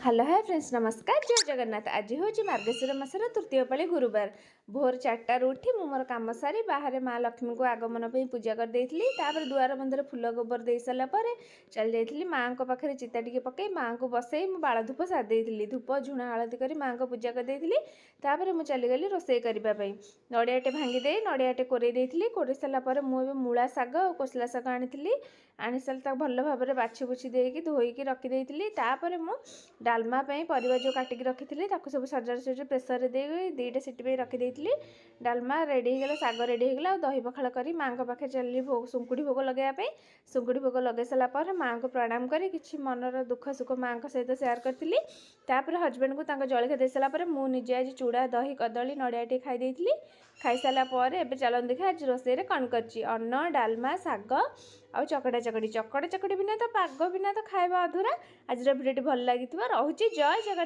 Hello है friends नमस्कार जय जगन्नाथ। आज हूँ मार्गशीर मासर तृतीय पाली गुरुवार भोर 4टार उठी मु मोर कम सारी बाहर माँ लक्ष्मी को आगमन पर पूजा कर तापर दुआर बंधर फूल गोबर दे सारापर चल जाइली माँ को पाखे चिता टी पकई माँ को बसई मु बाड़ धूप सारी धूप झुणा हलदी कर माँ को पूजा कर मुझे चलीगली रोसे करने नड़ियाटे भांगीदे नड़ियाटे कोरे सारापर मुझे मूला शाग और कोसला शाग आनी सारे भल भाव में बाछि बुछि देकी धोईकी रखी तापर मु डालमा परिवा जो काटिक रखी सब सजा सजा प्रेसर दे दीटा सीटी रखी डालमा रेडी होगा शाग रेडी होगा दही पखाड़ कर माँ पाखे चली भोग सुंकुड़ी भोग लगे सुंकुड़ी भोग लगे सारापर माँ को प्रणाम कर कि मनर दुख सुख माँ सहित सेयार करी हजबैंड को जलखिया दे सारापर मुझे आज चूड़ा दही कदली नड़ियाटे खाई सारापर एवं चलते देखा आज रोषे कौन कर डालमा शाग आ चकड़ा चकड़ी बिना तो पाग बिना तो खाଇବା अधूरा। आज भिडियो भल लगी रोचे जय जगन्नाथ।